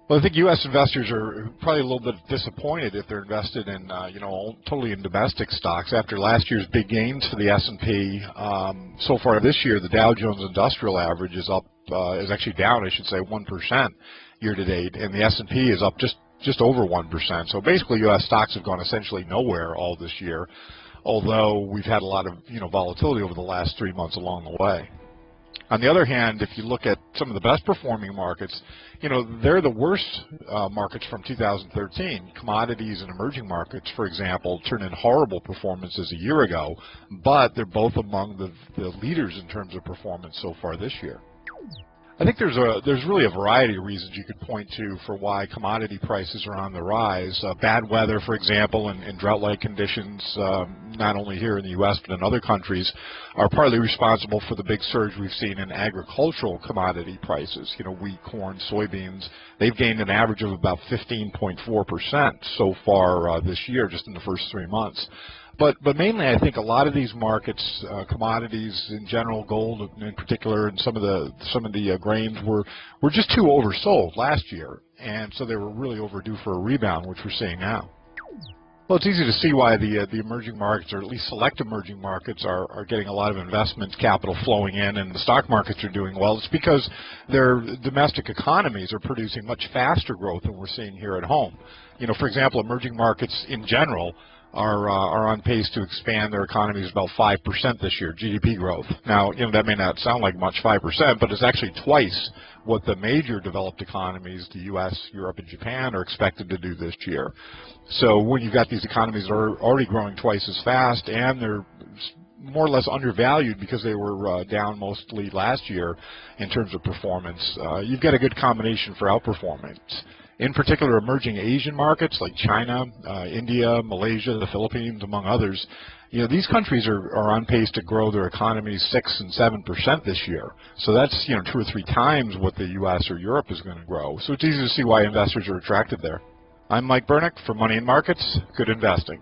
Well, I think U.S. investors are probably a little bit disappointed if they're invested in, totally in domestic stocks. After last year's big gains for the S&P, so far this year, the Dow Jones Industrial Average is up, is actually down, I should say, 1% year to date, and the S&P is up just over 1%. So basically, U.S. stocks have gone essentially nowhere all this year, although we've had a lot of volatility over the last 3 months along the way. On the other hand, if you look at some of the best performing markets, they're the worst markets from 2013. Commodities and emerging markets, for example, turned in horrible performances a year ago, but they're both among the leaders in terms of performance so far this year. I think there's really a variety of reasons you could point to for why commodity prices are on the rise. Bad weather, for example, and drought-like conditions, not only here in the U.S. but in other countries, are partly responsible for the big surge we've seen in agricultural commodity prices. Wheat, corn, soybeans, they've gained an average of about 15.4% so far this year, just in the first 3 months. But mainly, I think a lot of these markets, commodities in general, gold in particular, and some of the grains were just too oversold last year, and so they were really overdue for a rebound, which we're seeing now. Well, it's easy to see why the emerging markets, or at least select emerging markets, are getting a lot of investment capital flowing in, and the stock markets are doing well. It's because their domestic economies are producing much faster growth than we're seeing here at home. For example, emerging markets in general are on pace to expand their economies about 5% this year, GDP growth. Now, that may not sound like much, 5%, but it's actually twice what the major developed economies, the U.S., Europe, and Japan, are expected to do this year. So when you've got these economies that are already growing twice as fast, and they're more or less undervalued because they were down mostly last year in terms of performance, you've got a good combination for outperformance. In particular, emerging Asian markets like China, India, Malaysia, the Philippines, among others, these countries are on pace to grow their economies 6 and 7% this year. So that's 2 or 3 times what the U.S. or Europe is going to grow. So it's easy to see why investors are attracted there. I'm Mike Bernick for Money and Markets. Good investing.